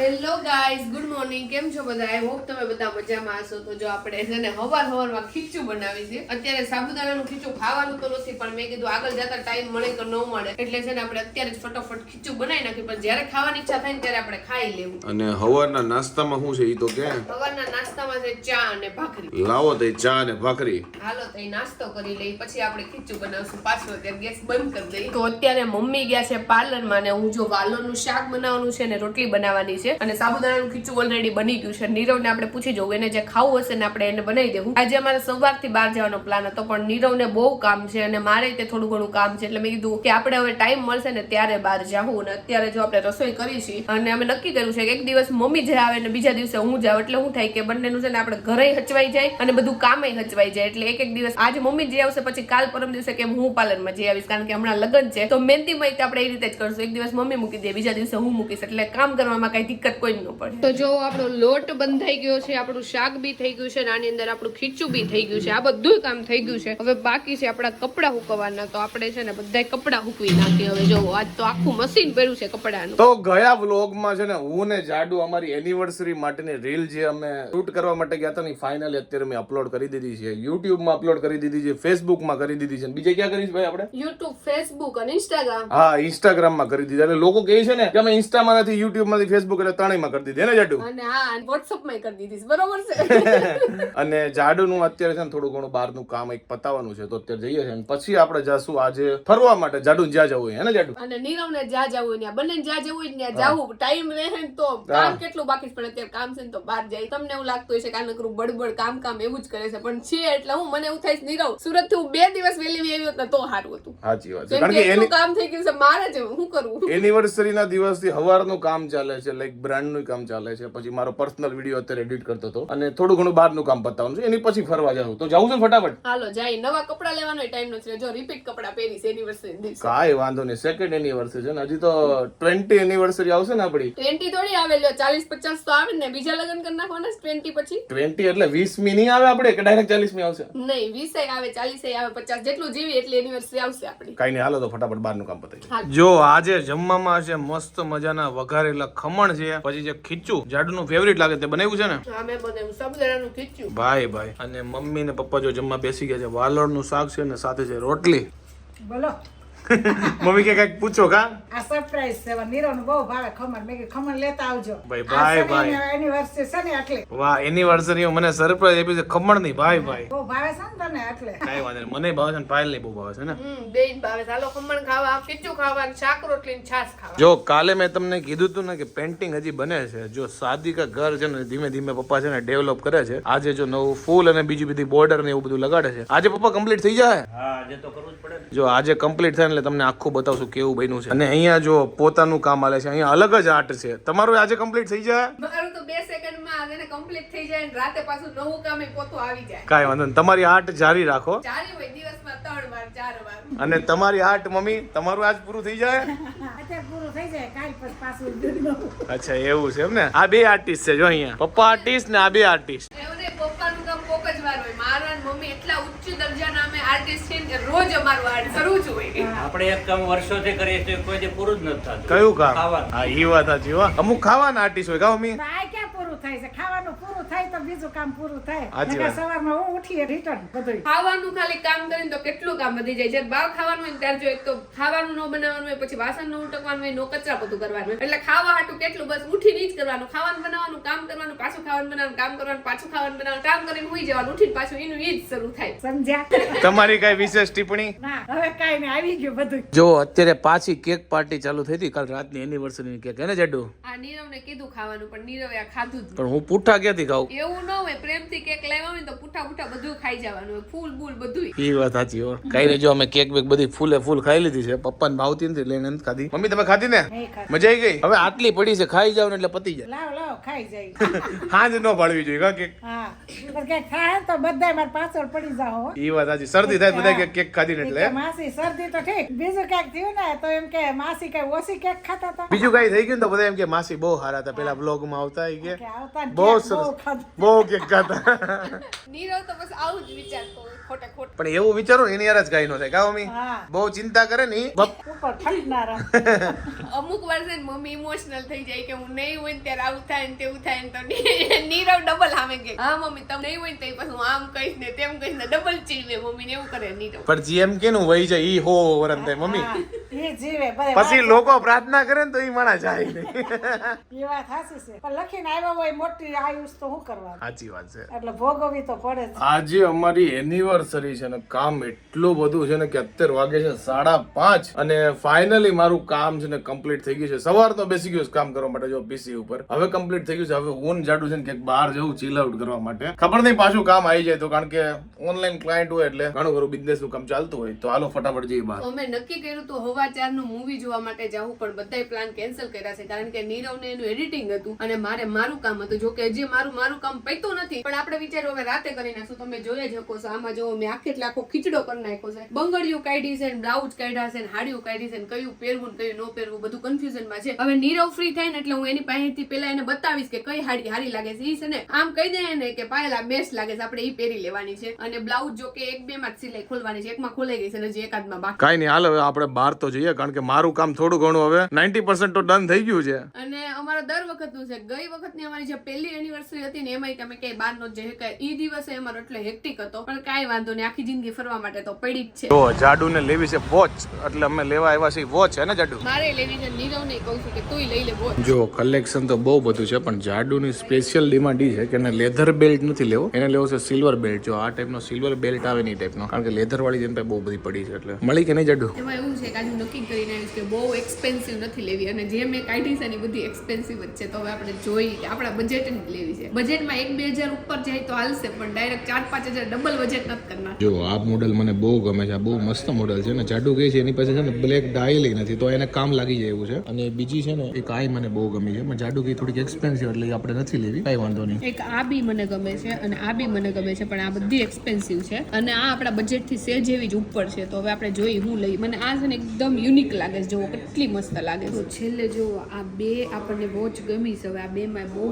Hello guys, good morning. કેમ છો બધા? આઈ હોપ તમે બધા મજામાં હશો. તો જો આપણે છે ને હવારમાં ખીચું બનાવી છે. અત્યારે સાબુદાણાનું ખીચું ખાવાનું તો નથી, પણ મેં કીધું આગળ જતા ટાઈમ મળે કે ન મળે, એટલે છે ને આપણે અત્યારે જ ફટાફટ ખીચું બનાવી નાખ્યું. પણ જ્યારે ખાવાની ઈચ્છા થાય ને ત્યારે આપણે ખાઈ લેવું. અને હવારના નાસ્તામાં શું છે ઈ તો કે? હવારના નાસ્તામાં છે ચા અને ભાખરી. લાવો તો ચા અને ભાખરી. હાલો તો નાસ્તો કરી લઈ, પછી આપણે ખીચું બનાવશું. પાછો ત્યારે ગેસ બંધ કરી દઈ. તો અત્યારે મમ્મી ગયા છે પાર્લરમાં ને હું જો વાલોરનું શાક બનાવવાનું છે ને રોટલી બનાવવાની છે, અને સાબુદાણાનું ખીચું ઓલરેડી બની ગયું છે. નીરવને આપણે પૂછી જવું, એને જે ખાવું હશે ને આપણે એને બનાવી દેવું. આજે અમારે સવારથી બહાર જવાનો પ્લાન હતો, પણ નીરવને બહુ કામ છે અને મારે તે થોડું ઘણું કામ છે, એટલે મેં કીધું કે આપણે હવે ટાઈમ મળશે ને ત્યારે બહાર જાવું. અને અત્યારે જો આપણે રસોઈ કરી છે અને અમે નક્કી કર્યું છે કે એક દિવસ મમ્મી જે આવે ને બીજા દિવસે હું જાઉં, એટલે શું થાય કે બંનેનું છે ને આપણે ઘરે હચવાઈ જાય અને બધું કામે હચવાઈ જાય. એટલે એક દિવસ આજે મમ્મી જે આવશે, પછી કાલ પરમ દિવસે કે હું પાર્લરમાં જઈ આવીશ, કારણ કે હમણાં લગ્ન છે. તો મહેંદીમાં આપણે એ રીતે જ કરશું, એક દિવસ મમ્મી મૂકી દે, બીજા દિવસે હું મૂકીશ, એટલે કામ કરવામાં કઈ દિક્કત કોઈ ન પડે. તો જો આપણો લોટ બંધાઈ ગયો છે, આપણું શાક બી થઈ ગયું છે, આની અંદર આપણું ખીચું બી થઈ ગયું છે, આ બધું કામ થઈ ગયું છે. હવે બાકી છે આપણા કપડા હુકવવાના, તો આપણે છે ને બધા કપડા હુકવી નાખીએ. હવે જો આજ તો આખું મશીન ભર્યું છે કપડાનું. તો ગયા વ્લોગમાં છે ને હું ને જાડુ અમારી એનિવર્સરી માટેની રીલ જે અમે શૂટ કરવા માટે ગયા હતા ને, ફાઇનલી અત્યારે મેં અપલોડ કરી દીધી છે. YouTube માં અપલોડ કરી દીધી છે, Facebook માં કરી દીધી છે, બીજે ક્યાં કરી છે ભાઈ આપણે? YouTube, Facebook અને Instagram. હા, Instagram માં કરી દીધી. એટલે લોકો કહે છે ને કે અમે Insta માં નથી, YouTube માંથી, Facebook એટલે ત્રણેયમાં કરી દીધી ને જાડુ? અને હા, WhatsApp માં કરી દીધી, બરોબર છે. અને જાડુનું અત્યારે છે ને થોડું ઘણું બહારનું કામ એક પતાવવાનું છે, તો અત્યારે જઈએ છે. પછી આપણે જશું આજે ફરવા માટે, જાડુ જ્યાં જવું હોય ને જાડુ? અને નીરવને જ્યાં જવું હોય ત્યાં, બંને જ્યાં જવું હોય ત્યાં જાવું. ટાઈમ રહે ને તો કામ કેટલું બાકી છે, પણ અત્યારે કામ છે ને તો બહાર જાય. તમને એવું લાગતું હશે કે આ નકરું બડબડ કામ એવું જ કરે છે, પણ છે એટલે હું મને એવું થાય છે નીરવ સુરત થી હું 2 દિવસ વહેલી આવી હોત ને તો સારું હતું. સાચી વાત છે, કારણ કે એટલું કામ થઈ ગયું છે મારે જ, હું કરું. એનિવર્સરી ના દિવસથી હવારનું કામ ચાલે છે, લાઈક બ્રાન્ડનું કામ ચાલે છે, પછી મારો પર્સનલ વિડીયો અત્યારે એડિટ કરતો હતો, અને થોડું ઘણું બહારનું કામ પતાવવાનું છે. એની પછી ફરવા જાવ તો જાવું છે ફટાફટ. હાલો જાય, નવા કપડા લેવાનો ટાઈમ નથી. જો રિપીટ કપડા પહેરીશ એનિવર્સરી દિવસે. કાઈ વાંધો નહીં, સેકન્ડ એનિવર્સરી છે ને, હજી તો 20 એનિવર્સરી આવશે ને આપડી. 20 થોડી આવે, 40-50 તો આવે ને. બીજા લગ્ન કરી નાખવાના 20 પછી. 20 એટલે 20મી નહીં આવે આપણે, કે ડાયરેક્ટ 40મી આવશે? નહીં, 20 આવે, 40 આવે, 50 જેટલું જીવી એટલી એનિવર્સરી આવશે આપડી. કાઈ નહીં, હાલો તો ફટાફટ બહારનું કામ પતાવી. જો આજે જમવામાં છે મસ્ત મજાના વઘારેલા ખમણ છે, પછી જે ખીચું જાડુનું ફેવરિટ લાગે તે બનાવ્યું છે ને. હા, મેં બનાવ્યું સાબુદાણાનું ખીચું. ભાઈ અને મમ્મી ને પપ્પા જો જમવા બેસી ગયા છે. વાલોરનું શાક છે ને સાથે છે રોટલી. બોલો. મમ્મી કે કઈક પૂછો કા? આ સરપ્રાઈઝ છે, નીરવને બહુ ભાવે ખમણ. મેં કીધું ખમણ લેતા આવજો. ભાઈ એનિવર્સરી છે ને એટલે. વાહ, એનિવર્સરી મને સરપ્રાઈઝ આપી છે ખમણ ની. ભાઈ બહુ ભાવે છે ને તને એટલે. કાઈ વાંધો નહીં, મને ભાવે છે ને પાયલ ને બહુ ભાવે છે ને. બેન ભાવે. ચાલો ખમણ ખાવા, ખીચું ખાવા, શાક રોટલી ને છાશ ખાવા. જો કાલે મેં તમને કીધું હતું ને કે પેન્ટિંગ હજી બને છે. જો સાદી કા ઘર છે ને ધીમે ધીમે પપ્પા છે ને ડેવલપ કરે છે. આજે જો નવું ફૂલ અને બીજી બધી બોર્ડર ને એવું બધું લગાડે છે. આજે પપ્પા કમ્પ્લીટ થઈ જાય. હા, આજે તો કરવું જ પડે. જો આજે કમ્પ્લીટ થાય એટલે તમને આખું બતાવશું કેવું બન્યું છે. અને અહીંયા જો પોતાનું કામ આલે છે, અહીંયા અલગ જ આર્ટ છે. તમારું આજે કમ્પ્લીટ થઈ જાય? મારું તો 2 સેકન્ડમાં આને કમ્પ્લીટ થઈ જાય અને રાતે પાછું નવું કામ પોતું આવી જાય. કાઈ વાંધો નહીં, તમારી આર્ટ જારી રાખો. જારી હોય દિવસમાં 3 વાર 4 વાર. અને તમારી આર્ટ મમ્મી, તમારું આજ પૂરું થઈ જાય? અત્યારે પૂરું થઈ જાય, કાલ પછી પાછું. અચ્છા એવું છે એમ ને. આ બે આર્ટિસ્ટ છે જો અહીંયા, પપ્પા આર્ટિસ્ટ ને આ બે આર્ટિસ્ટ. એવું નહીં, પપ્પાનું કામ કોક જ વાર હોય. મારા અને મમ્મી એટલા ઉચ્ચ દરજાના અમે આર્ટિસ્ટ છીએ કે રોજ અમારું આર્ટ કરવું જ હોય. આપણે એક કામ વર્ષોથી કરીએ છીએ, કોઈ દી પૂરું જ નથી થતું. કયું કામ? ખાવાનું. હા, ઈ વાત સાચી હો. અમુક ખાવાના આર્ટિસ્ટ હોય કા મમ્મી? આ ક્યાં પૂરું થાય છે? ખાવાનું પૂરું થાય તો બીજું કામ પૂરું થાય. સાચી વાત. સવારમાં હું ઉઠીએ રિટર્ન બધું. ખાવાનું ખાલી કામ કરીને તો કેટલું કામ વધી જાય. જ્યારે બહાર ખાવાનું હોય ત્યારે જો એક તો ખાવાનું ન બનાવવાનું હોય, પછી વાસણ ન ઉટકવાનું હોય, નો કચરા પોતું કરવાનું હોય. એટલે ખાવા હાટું કેટલું બસ ઉઠીને જ કરવાનું. ખાવાનું બનાવવાનું, કામ કરવાનું, પાછું ખાવાનું બનાવવાનું, કામ કરવાનું, પાછું ખાવાનું બનાવવાનું, કામ કરીને સુઈ જવાનું, ઉઠીને પાછું એનું ઈ જ શરૂ થાય. સમજ્યા? તમારી કઈ વિશેષ ટિપ્પણી? ના, હવે કાઈ નહીં, આવી ગયું બધું. જો અત્યારે પાછી કેક પાર્ટી ચાલુ થઈ હતી કાલ રાતની એનિવર્સરી કેક હે ને જાડુ? આ નીરવને કીધું ખાવાનું, પણ નીરવે આ ખાધું જ નહીં. પણ હું પૂઠા ક્યાંથી ખાઉં? એવું ન હોય, પ્રેમથી કેક લાવ્યા હોય તો પૂઠા બધું ખાઈ જવાનું હોય, ફૂલ બૂલ બધું. ઈ વાત સાચી હો. કઈ નહીં, જો અમે કેક બેક બધી ફૂલે ફૂલ ખાઈ લીધી છે. પપ્પાને ભાવતી નથી લઈને નથી ખાધી. મમ્મી તમે ખાધી ને? નહીં ખાધી. મજા આવી ગઈ? હવે આટલી પડી છે, ખાઈ જાવ ને એટલે પતી જાય. લાવ ખાઈ જાય. હાજ ન પાડવી જોઈએ કા કેક? હા, કઈક ખાય તો બધા મારી પાછળ પડી જાઓ. ઈ વાત સાચી. શરદી થાય બધા કેક ખાધી ને એટલે. માસી શરદી તો ઠીક, બીજું કઈક થયું ને તો એમ કે માસી કઈ ઓછી કેક ખાતા હતા. બીજું કઈ થઈ ગયું ને તો બધા એમ કે માસી બહુ સારા હતા, પેલા બ્લોગ માં આવતા કે આવતા બહુ સરસ, બહુ કેક ખાતા. નીરવ તો બસ આવું જ વિચારતો હોય. ખોટે ખોટ. પણ એવું વિચારો એની યાર જ કાંઈ ન થાય કા મમ્મી? હા. બહુ ચિંતા કરે ને ઈ ઉપર ઠંડનારા. અમુક વાર છે ને મમ્મી ઇમોશનલ થઈ જાય કે હું નહીં હોય ને ત્યારે આવું થાય ને તેવું થાય ને તો નીરવ ડબલ સામે કે હા મમ્મી તમે નહીં હોય ને તો પછી હું આમ કહીશ ને તેમ કહીશ ને ડબલ ચીડવે મમ્મી ને એવું કરે નીરવ. પણ જેમ કે નું વહી જાય ઈ હો વરન થાય મમ્મી. હા, એ જીવે બધે પછી લોકો પ્રાર્થના કરે ને તો ઈ માણા જાય નહીં. એ વાત સાચી છે. પણ લખીને આવ્યા હોય મોટી આયુષ તો શું કરવાનું? સાચી વાત છે. એટલે ભોગવવી તો પડે જ. આજે અમારી એનિવર્સરી છે ને કામ એટલું બધું છે ને કે અત્યારે વાગે છે 5:30 અને ફાઇનલી મારું કામ છે ને કમ્પ્લીટ થઈ ગયું છે. સવાર તો બેસી ગયો છું કામ કરવા માટે જો પીસી ઉપર. હવે કમ્પ્લીટ થઈ ગયું છે. હવે હું જાડું છે ને કે બહાર જવું ચીલ આઉટ કરવા માટે. ખબર નહીં પાછું કામ આવી જાય તો, કારણ કે ઓનલાઈન ક્લાયન્ટ હોય એટલે ઘણું ખરું બિઝનેસ નું કામ ચાલતું હોય તો હાલો ફટાફટ જઈએ બહાર. અમે નક્કી કર્યું તો 4:15 નું મૂવી જોવા માટે જાવું પણ બધાય પ્લાન કેન્સલ કર્યા છે કારણ કે નીરવને એનું એડિટિંગ હતું અને મારું કામ હતું. જો કે હજી મારું કામ પૈતું નથી પણ આપણે વિચાર્યું હવે રાતે કરી નાખશું. તમે જોઈ જ શકો છો આમાં જો મેં આખો ખીચડો કરી નાખ્યો છે. બંગડીયું કાઢી છે, બ્લાઉઝ કાઢ્યા છે, હાડીયું કાઢી છે, કયું પહેરવું ને કયું ન પહેરવું બધું કન્ફ્યુઝન માં છે. હવે નીરવ ફ્રી થાય ને એટલે હું એની પાસેથી પેલા એને બતાવીશ કે કઈ હાડી હારી લાગે છે. ઈ છે ને આમ કહી દે ને કે પાયલ આ બેસ્ટ લાગે છે આપણે ઈ પહેરી લેવાની છે. અને બ્લાઉઝ જો કે 1-2 માં સિલાઈ ખોલવાની છે, એકમાં ખોલાઈ ગઈ છે અને હજી એકાદમાં બાકી. કાઈ નહીં હાલ હવે આપણે બહાર તો જઈએ કારણ કે મારું કામ થોડું ઘણું હવે 90% તો ડન થઈ ગયું છે. અને અમારા દર વખતનું છે. ગઈ વખતની અમારી જે પહેલી એનિવર્સરી હતી ને એમાં અમે કઈ બહાર નો જઈએ કે ઈ દિવસે અમારો એટલે હેક્ટિક હતો પણ કાઈ વાંધો નહીં આખી જિંદગી ફરવા માટે તો પડી જ છે. તો જાડુ ને લેવી છે વોચ એટલે અમે લેવા આવ્યા છીએ વોચ હે ને જાડુ? મારે લેવી છે. નીરવ ને કહું છું કે તુંય લઈ લે બોલ. જો કલેક્શન તો બહુ બધું છે પણ જાડુની સ્પેશિયલ ડિમાન્ડ ઈ છે કે એને લેધર બેલ્ટ નથી લેવો, એને લેવો છે સિલ્વર બેલ્ટ. જો આ ટાઈપનો સિલ્વર બેલ્ટ આવે ને એ ટાઈપનો, કારણ કે લેધર વાળી જેમ બહુ બધી પડી છે એટલે મળી કે નહીં જાડુ? એમાં એવું છે કે આજે નક્કી કરીને આવ્યું છે કે બહુ એક્સપેન્સિવ નથી લેવી અને જે મેં કાઢી છે ને એ બધી એક્સપેન્સિવ જ છે. તો હવે આપણે જોઈએ કે આપણા બજેટની લેવી છે. બજેટમાં 1-2 હજાર ઉપર જાય તો હાલશે પણ ડાયરેક્ટ 4-5 હજાર ડબલ બજેટ નથી કરના. જો આ મોડલ મને બહુ ગમે છે, આ બહુ મસ્ત મોડલ છે ને. જાડુ કહે છે એની પાસે છે ને બ્લેક ડાયલ નથી તો એને કામ લાગી જાય એવું છે. અને બીજી છે ને એક આ મને બહુ ગમી છે. જાડુ કહે થોડીક એક્સપેન્સિવ એટલે આપણે નથી લેવી, કઈ વાંધો નહીં. એક આ બી મને ગમે છે અને આ બી મને ગમે છે પણ આ બધી એક્સપેન્સિવ છે અને આ આપણા બજેટ થી સેજ એવી જ ઉપર છે. તો હવે આપણે જોઈએ હું લઈ. મને આ છે ને એકદમ યુનિક લાગે છે. જો કેટલી મસ્ત લાગે છે. છેલ્લે જો આ બે આપણને વોચ ગમી છે. હવે આ બે માં બહુ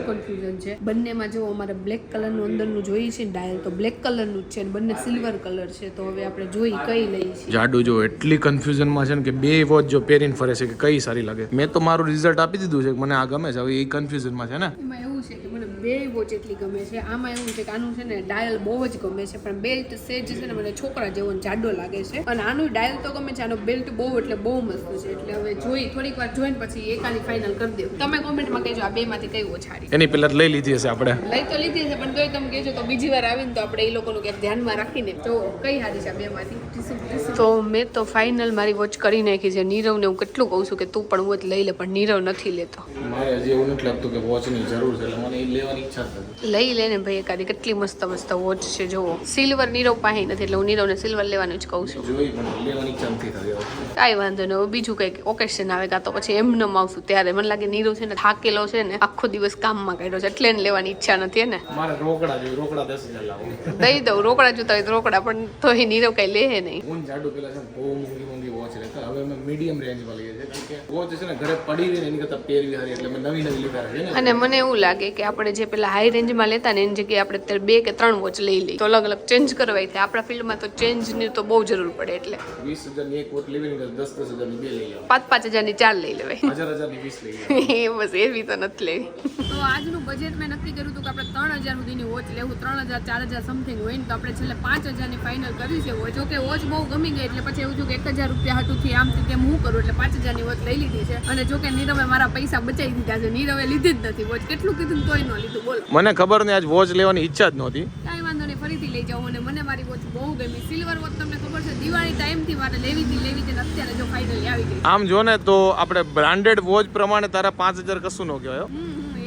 કન્ફ્યુઝન છે. બંનેમાં જો અમારે બ્લેક કલરનું અંદરનું જોઈએ છે ડાયલ તો બ્લેક કલરનું જ છે અને બંને સિલ્વર કલર છે. તો હવે આપણે જોઈ કઈ લઈ છે. જાડુ જો એટલી કન્ફ્યુઝનમાં છે ને કે બે વોચ જો પહેરીને ફરે છે કે કઈ સારી લાગે. મેં તો મારું રિઝલ્ટ આપી દીધું છે કે મને આ ગમે છે. હવે એ કન્ફ્યુઝનમાં છે ને. એમાં એવું છે કે મને બે વોચ એટલી ગમે છે. આમાં એવું છે કે આનું છે ને ડાયલ બહુ જ ગમે છે પણ બેલ્ટ સેજ છે ને મને છોકરા જેવો જાડો લાગે છે અને આનું ડાયલ તો ગમે છે. આનો બેલ્ટ બહુ એટલે બહુ મસ્ત છે. એટલે હવે જોઈ થોડીક વાર જોઈને પછી એકાની ફાઇનલ કરી દેવું. તમે કોમેન્ટમાં કહેજો આ બે માંથી કઈ વોચ સારી. એની પેલા લઈ લીધી હશે આપણે. લઈ તો લીધી છે પણ તોય તમે કહેજો તો બીજી વાર આવીને તો આપણે એ લોકોનું ક્યાંક ધ્યાનમાં રાખીને તો કઈ હારી છે આ બે માંથી. તો મેં તો ફાઇનલ મારી વોચ કરી નાખી છે. નીરવને હું કેટલું કહું છું કે તું પણ વોચ લઈ લે પણ નીરવ નથી લેતો. મારે હજી એવું નથી લાગતું કે વોચની જરૂર છે એટલે મને એ લેવાની ઈચ્છા છે. લઈ લે ને ભાઈ એકાદી કેટલી મસ્ત વોચ છે. જુઓ સિલ્વર નીરવ પાસે નથી એટલે હું નીરવને સિલ્વર લેવાનું જ કહું છું. જોઈ પણ લેવાની ઈચ્છા નથી થતી. કાંઈ વાંધો નહીં. બીજું કંઈક ઓકેશન આવે કાં તો પછી એમને આવશું ત્યારે મને લાગે નીરવ છે ને થાકેલો છે ને આખો દિવસ કામમાં કાઢ્યો છે એટલે એને લેવાની ઈચ્છા નથી ને. મારે રોકડા જોઈએ, રોકડા 10,000 લાવો. દઈ દઉં રોકડા જોતા હોય તો રોકડા પણ તો એ નીરવ કઈ લે નહીં. હું જાડુ પેલા છે ને બહુ મોંઘી વોચ લેતા હવે અમે મીડિયમ રેન્જમાં લઈએ છીએ કારણ કે વોચ છે ને ઘરે પડી રહી ને એની કરતાં પહેરવી સારી એટલે અમે નવી લીધા છે ને. અને મને એવું લાગે કે આપણે જે પેલા હાઈ રેન્જમાં લેતા ને એની જગ્યાએ આપણે અત્યારે 2 કે 3 વોચ લઈ લઈએ તો અલગ અલગ ચેન્જ કરવાય થાય. આપણા ફિલ્ડમાં તો ચેન્જની તો બહુ જરૂર પડે એટલે 20,000 ની એક વોચ લેવી ને 10,000 ની બે લઈ આવો. 5-5 હજારની 4 લઈ લેવાય. 1,000 ની 20 લઈ આવો. બસ એવી તો નથી લેવી. તો આજનું બજેટ મેં નક્કી કર્યું હતું કે આપણે 3,000 સુધીની વોચ લેવું. 3,000 4,000 સમથિંગ હોય ને તો આપણે છેલ્લે 5,000 ની ફાઇનલ કરી છે. જો કે વોચ બહુ ગમી ગઈ એટલે પછી એવું થયું કે 1,000 રૂપિયા હાટુથી આમથી તેમ હું કરું એટલે 5,000 ની વોચ લઈ લીધી છે. અને જો કે નીરવે મારા પૈસા બચાવી દીધા છે. નીરવે લીધી જ નથી વોચ. કેટલું કીધું તોય ન લીધું. બોલો મને ખબર નહીં આજ વોચ લેવાની ઈચ્છા જ નહોતી. કાંઈ વાંધો નહીં ફરીથી લઈ જાઉં. અને મને મારી વોચ બહુ ગમી. સિલ્વર વોચ તમને ખબર છે દિવાળી ટાઈમથી મારે લેવી હતી અત્યારે જો ફાઇનલી આવી ગઈ. આમ જો ને તો આપણે બ્રાન્ડેડ વોચ પ્રમાણે તારા 5,000 કશું ન કહેવાય.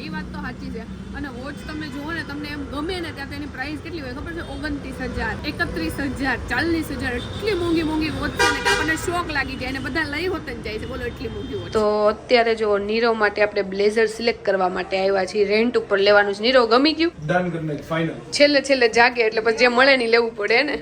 એ વાત તો સાચી છે. અને વોચ તમે જુઓ ને તમને એમ ગમે ને ત્યાં તેની પ્રાઇસ કેટલી હોય ખબર છે? 29,000, 31,000, 40,000. એટલી મોંઘી વોચ છે ને કે આપણને શોક લાગી જાય અને બધા લઈ હોત જ જાય છે. બોલો એટલી મોંઘી વોચ. તો અત્યારે જો નીરવ માટે આપણે બ્લેઝર સિલેક્ટ કરવા માટે આવ્યા છીએ. રેન્ટ ઉપર લેવાનું છે. નીરવ ગમી ગયું? ડન કરી નાખ ફાઇનલ. છેલ્લે જાગે એટલે પછી જે મળે નહીં લેવું પડે ને.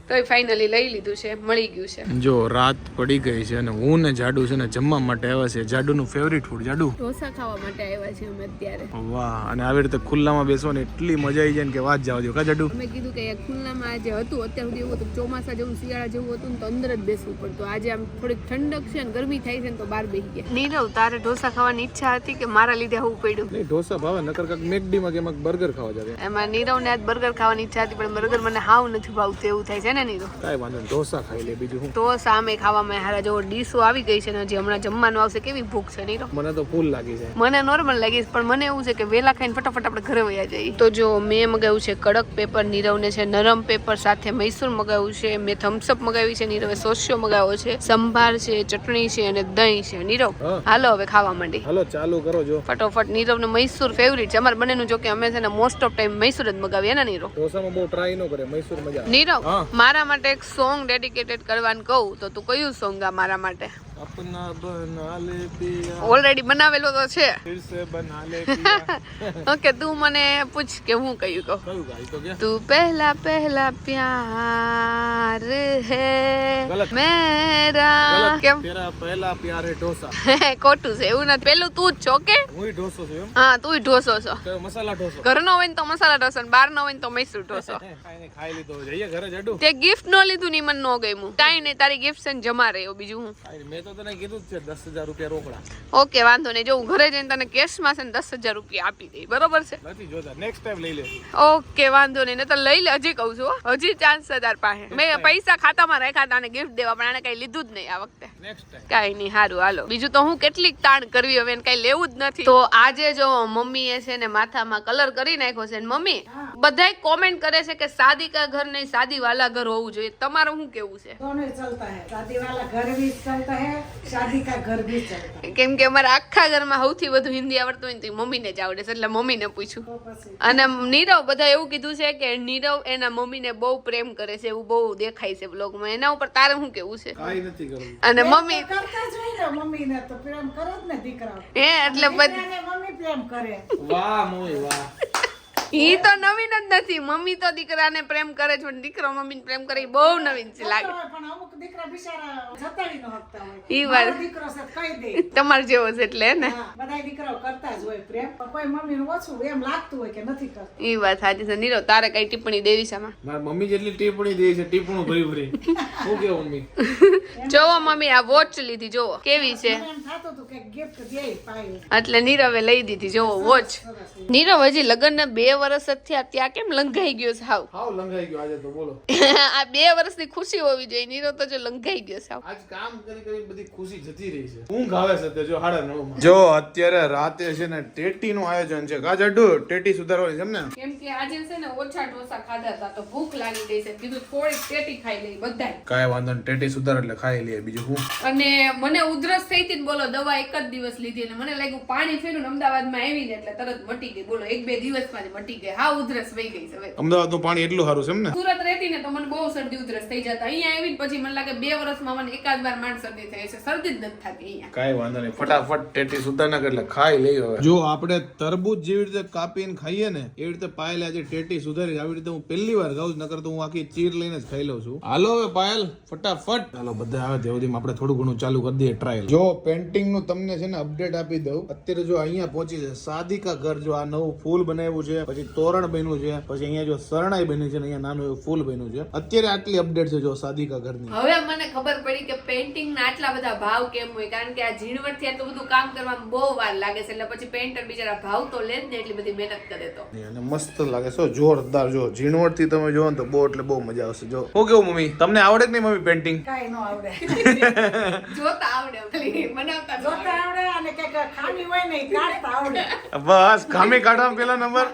તો ફાઇનલી લઈ લીધું છે, મળી ગયું છે. જો રાત પડી ગઈ છે અને હું ને જાડુ છે ને જમવા માટે આવ્યા છે. જાડુનું ફેવરિટ ફૂડ જાડુ ઢોસા ખાવા માટે આવ્યા છીએ અમે અત્યારે. વાહ, અને આવી રીતે ખુલ્લામાં બેસવાની એટલી મજા આવી જાય ને કે વાત જવા દો. કા જાડુ? અમે કીધું કે ખુલ્લામાં આજે હતું, અત્યાર સુધી એવું હતું ચોમાસા જેવું શિયાળા જેવું હતું ને તો અંદર જ બેસવું પડતું. આજે આમ થોડીક ઠંડક છે ને ગરમી થાય છે ને તો બહાર બેસી ગયા. નીરવ, તારે ઢોસા ખાવાની ઈચ્છા હતી કે મારા લીધે આવું પડ્યું? નહીં, ઢોસા ભાવે, નકર કાક મેકડીમાં કે એમાં બર્ગર ખાવા જશે. એમાં નીરવને આજ બર્ગર ખાવાની ઈચ્છા હતી પણ બર્ગર મને હાવ નથી ભાવતું એવું થાય છે ને નીરવ. કાંઈ વાંધો નહીં, ઢોસા ખાઈ લે, બીજું શું. તો સામે ખાવામાં હારા જો ડીશો આવી ગઈ છે ને હજી હમણાં જમવાનું આવશે. કેવી ભૂખ છે નીરવ? મને તો ફૂલ લાગી છે. મને નોર્મલ લાગી છે પણ મને એવું છે કે વેલા ખાઈને ફટાફટ આપણે ઘરે વયા જઈએ. તો જો મેં મગાવ્યું છે કડક પેપર, નીરવને છે નરમ પેપર, સાથે મૈસૂર મગાવ્યું છે, મેં થમ્સઅપ મગાવી છે, નીરવે સોસ્યો મગાવ્યો છે, સંભાર છે, ચટણી છે અને દહીં છે. નીરવ હાલો હવે ખાવા માંડી. હાલો ચાલુ કરો. જો ફટોફટ. નીરવ ને મૈસૂર ફેવરિટ છે અમારે બંનેનું. જો કે અમે છે ને મોસ્ટ ઓફ ટાઈમ મૈસૂર જ મગાવીએ ને નીરવ. ઢોસામાં બહુ ટ્રાય ન કરે, મૈસૂર મજા આવે. નીરવ, મારા માટે એક સોંગ ડેડિકેટેડ કરવાનું કહું તો તું કયું સોંગ આ મારા માટે? अपना बना ले पिया, ઓલરેડી બનાવેલો તો છે. फिर से बना ले पिया. ઓકે, તું મને પૂછ કે હું કયું કહું. કયું ગાય તો કે? તું પહેલા પહેલા પ્યાર હે ગલત. મેરા. કેમ? તેરા પહેલા પ્યાર હે ઢોસા. ખોટું છે, એવું નથી. પેલું તું જ છો કે? હું ઢોસો છું એમ. હા, તું ઢોસો છો. તો મસાલા ઢોસો. ઘરનો હોય ને તો મસાલા ઢોસો ને બહાર નો હોય ને તો મૈસૂર ઢોસો. ખાઈને ખાઈ લીધો, જઈએ ઘરે જાડુ. તે ગિફ્ટ નો લીધું ની મને નો ગમ્યું. કાઈ નહીં, તારી ગિફ્ટ છે ને જમા રહ્યો, બીજું હું. મેં તો તને કીધું જ છે 10,000 રૂપિયા રોકડા. ઓકે, વાંધો નહીં. જો હું ઘરે જઈને તને કેશમાં છે ને 10,000 રૂપિયા આપી દઈ, બરોબર છે? નથી જોતા, નેક્સ્ટ ટાઈમ લઈ લે. ઓકે, વાંધો નહીં. તો લઈ લે, હજી કહું છું હો. હજી ચાન્સ છે તાર પાસે. મેં પૈસા ખાતામાં રાખ્યા હતા અને ગિફ્ટ દેવા, પણ આને કઈ લીધું જ નહીં આ વખતે. Next time. કાઈ નહીં, હારું હાલો. બીજું તો હું કેટલીક તાણ કરવી, હવે એને કઈ લેવું જ નથી. તો આજે જો મમ્મીએ છે ને માથામાં કલર કરી નાખ્યો છે. મમ્મી બધાય કોમેન્ટ કરે છે કે શાદી કા ઘર નહીં શાદી વાલા ઘર હોવું જોઈએ. તમારું શું કેવું છે? दोनों चलता है, शादी वाला घर भी चलता है, शादी का घर भी चलता है. કેમ કે અમારા આખા ઘરમાં સૌથી વધુ હિન્દી આવડતું હોય ને તો મમ્મીને જ આવડે છે, એટલે મમ્મીને પૂછ્યું. तो પછી અને નીરવ, બધા એવું કીધું છે કે નીરવ એના મમ્મીને બહુ પ્રેમ કરે છે, એવું બહુ દેખાય છે બ્લોગમાં. એના ઉપર તારે શું કેવું છે? કાઈ નથી કરવું. અને મમ્મી કરતા જ હોય ને, મમ્મીને તો પ્રેમ કરે જ ને દીકરાઓ. એટલે બધી દીકરાને મમ્મી પ્રેમ કરે. વાહ મમ્મી વાહ. ઈ તો નવીન જ નથી. મમ્મી તો દીકરાને પ્રેમ કરે છે પણ દીકરો મમ્મીને પ્રેમ કરે ઈ બહુ નવીન છે લાગે. પણ અમુક દીકરા બિચારા જતાડી ન શકતા હોય. ઈ વાત. મારો દીકરો છે તો કહી દે. તમાર જેવો છે એટલે ને. હા, બધાય દીકરાઓ કરતા જ હોય પ્રેમ, પણ કોઈ મમ્મીનું ઓછું એમ લાગતું હોય કે નથી કરતા. ઈ વાત સાચી છે. નીરવ, તારે કઈ ટિપ્પણી દેવી છે આમાં? મારી મમ્મી જેટલી ટીપણી દે છે, ટીપણું ભરી ભરી. શું કેવું મમ્મી? જોવો મમ્મી, આ વોચ લીધી, જોવો કેવી છે. મને એમ થાતું હતું કે ગિફ્ટ દે પાય. એટલે નીરવે લઈ દીધી, જોવો વોચ. નીરવ, હજી લગ્નને 2 વર્ષ જ થયા ત્યાં કેમ લંઘાઈ ગયો છે હાવ? હાવ લંઘાઈ ગયો આજે તો, બોલો. આ 2 વર્ષની ખુશી હોવી જોઈએ. નીરવ તો જો લંઘાઈ ગયો છે હાવ. આજ કામ કરી કરી બધી ખુશી જતી રહી છે. ઊંઘ આવે છે તે જો 9:30. જો અત્યારે રાતે છે ને ટેટી નું આયોજન છે. કા જાડુ ટેટી સુધારવાની છે ને? કેમ કે આજે છે ને ઓછા ઢોસા ખાધા હતા તો ભૂખ લાગી ગઈ છે. કીધું થોડી ટેટી ખાઈ લઈ બધાય. કાંઈ વાંધો નહીં, ટેટી સુધાર એટલે ખાઈ લઈએ, બીજું શું. અને મને ઉધરસ થઈ હતી ને બોલો, દવા એક જ દિવસ લીધી અને મને લાગ્યું પાણી ફેર્યું ને અમદાવાદમાં આવીને એટલે તરત મટી ગઈ. બોલો 1-2 દિવસમાં જ મટી ગઈ. હા, ઉધરસ વહી ગઈ છે હવે. અમદાવાદનું પાણી એટલું સારું છે એમ ને? સુરત રહેતી ને તો મને બહુ શરદી ઉધરસ થઈ જતા. અહીંયા આવીને પછી મને લાગે 2 વર્ષમાં મને એકાદ વાર માંડ શરદી થઈ છે. શરદી જ નથી થતી અહીંયા. કાંઈ વાંધો નહીં, ફટાફટ ટેટી સુધાર નાખ એટલે ખાઈ લઈએ હવે. જો આપણે તરબૂચ જેવી રીતે કાપીને ખાઈએ ને એવી રીતે પાયલ આજે ટેટી સુધારી. આવી રીતે હું પહેલી વાર ખાઉં છું, નકર તો હું આખી ચીર લઈને જ ખાઈ લઉં છું. હાલો હવે પાયલ ફટાફટ. ચાલો બધા આવે ત્યાં સુધી આપણે થોડું ઘણું ચાલુ કરી દઈએ ટ્રાયલ. જો પેન્ટિંગ નું તમને છે ને અપડેટ આપી દઉં. અત્યારે જો અહીંયા પહોંચી છે શાદી કા ઘર. જો આ નવું ફૂલ બનાવ્યું છે, પછી તોરણ બન્યું છે, પછી અહીંયા જો શરણાઈ બની છે, અહીંયા નાનું એવું ફૂલ બન્યું છે. અત્યારે આટલી અપડેટ છે જો શાદી કા ઘરની. હવે મને ખબર પડી કે પેઇન્ટિંગ ના આટલા બધા ભાવ કેમ હોય. કારણ કે આ ઝીણવટ થી આટલું બધું કામ કરવામાં બહુ વાર લાગે છે. એટલે પછી પેઇન્ટર બિચારા ભાવ તો લે જ ને, એટલી બધી મહેનત કરે તો. અને મસ્ત લાગે છે, જોરદાર. જો ઝીણવટ થી તમે જોવો ને તો બહુ એટલે બહુ મજા આવશે. જો હું કેવું મમ્મી, તમને આવડે કે નહીં મમ્મી પેન્ટિંગ? કાંઈ ન આવડે. જોતા આવડે, ખાલી બનાવતા ન જોતા આવડે અને કંઈક ખામી હોય ને ઈ કાઢતા આવડે. બસ ખામી કાઢવામાં પેલા નંબર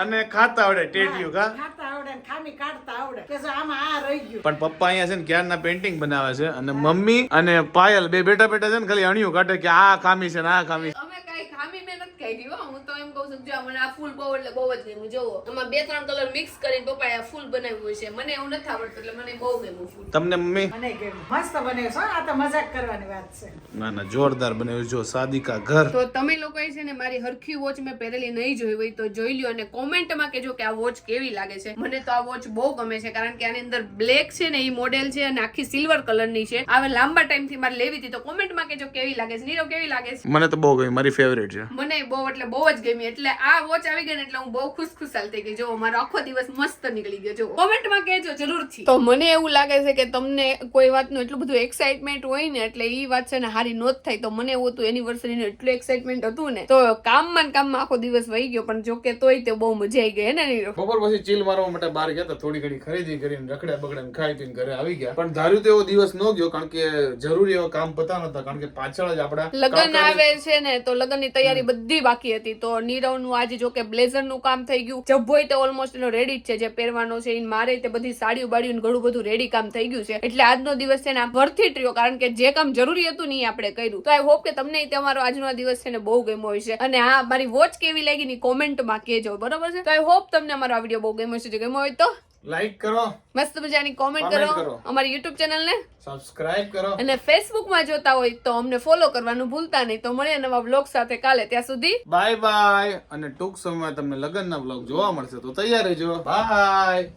અને ખાતા આવડે ટેટીઓ. કા ખાતા આવડે ને ખામી કાઢતા આવડે કે જો આમાં આ રહી ગયું. પણ પપ્પા અહીંયા છે ને ક્યારના પેન્ટિંગ બનાવે છે અને મમ્મી અને પાયલ બે બેઠા બેઠા છે ને ખાલી અણિયું કાઢે કે આ ખામી છે ને આ ખામી છે. અમે કઈ ખામી મેં નથી કાઢી હો. હું તો એમ કહું છું જો મને આ ફૂલ બહુ એટલે બહુ જ ગમ્યું. જોવો આમાં 2-3 કલર મિક્સ કરીને પપ્પાએ આ ફૂલ બનાવ્યું છે. મને એવું નથી આવડતું એટલે મને બહુ ગમ્યું ફૂલ. તમને મમ્મી? મને ગમ્યું. મસ્ત બન્યું છે. આ તો મજાક કરવાની વાત છે. ના ના, જોરદાર બનાવ્યું. જો શાદી કા ઘર. તો તમે લોકોએ છે ને મારી હરખી વોચ મેં પહેરેલી નહીં જોઈ હોય તો જોઈ લ્યો અને કોમેન્ટમાં કહેજો કે આ વોચ કેવી લાગે છે. મને તો આ વોચ બહુ ગમે છે કારણ કે આની અંદર બ્લેક છે ને એ મોડેલ છે અને આખી સિલ્વર કલરની છે. હવે લાંબા ટાઈમ થી મારે લેવી હતી તો કોમેન્ટમાં કહેજો કેવી લાગે છે. નીરવ કેવી લાગે છે? મને તો બહુ ગમી, મારી ફેવરેટ છે. મને બહુ એટલે બહુ જ ગમી. એટલે આ વોચ આવી ગઈ ને એટલે હું બહુ ખુશખુશાલ થઈ ગઈ. જો મારો આખો દિવસ મસ્ત નીકળી ગયો. જો કોમેન્ટમાં કહેજો જરૂરથી. તો મને એવું લાગે છે કે તમને કોઈ વાતનું એટલું બધું એક્સાઇટમેન્ટ હોય ને એટલે ઈ વાત છે ને હારી નોત થાય. તો મને એવું હતું એનિવર્સરી નું એટલું એક્સાઇટમેન્ટ હતું ને તો કામમાં આખો દિવસ વહી ગયો. પણ જો કે તોય તે બહુ મજા આવી ગઈ ને નીરવ. બપોર પછી ચીલ મારવા માટે બહાર ગયા હતા, થોડી ઘણી ખરીદી કરીને રખડ્યા બગડ્યા ખાઈ પીને ઘરે આવી ગયા. પણ ધાર્યું તો એવો દિવસ ન ગયો કારણ કે જરૂરી એવા કામ પતા નતા, કારણ કે પાછળ જ આપડા લગ્ન આવે છે ને તો લગ્નની તૈયારી બધી બાકી હતી. તો નીરવ નું આજે જો કે બ્લેઝર નું કામ થઈ ગયું, જબ્બોય તે ઓલમોસ્ટ એનો રેડી જ છે જે પહેરવાનો છે. મારે તે બધી સાડીઓ બાડીઓ ઘણું બધું રેડી કામ થઈ ગયું છે. એટલે આજનો દિવસ છે ને વર્થ ઇટ રહ્યો, કારણ કે જે કામ જરૂરી હતું ને એ આપણે કર્યું. તો આઈ હોપ કે તમને તમારો આજનો આ દિવસ છે ને બહુ ગમ્યો હશે. અને હા, મારી વોચ કેવી લાગી ની કોમેન્ટમાં કહેજો, બરોબર છે? તો આઈ હોપ તમને અમારો આ વિડીયો બહુ ગમ્યો હશે. જો ગમ્યો હોય તો લાઈક કરો, મસ્ત મજાની કોમેન્ટ કરો, અમારી યુટ્યુબ ચેનલ ને સબસ્ક્રાઇબ કરો અને ફેસબુક માં જોતા હોય તો અમને ફોલો કરવાનું ભૂલતા નહીં. તો મળીએ નવા વ્લોગ સાથે કાલે. ત્યાં સુધી બાય બાય. અને ટૂંક સમયમાં તમને લગ્નના વ્લોગ જોવા મળશે તો તૈયાર રહેજો. બાય.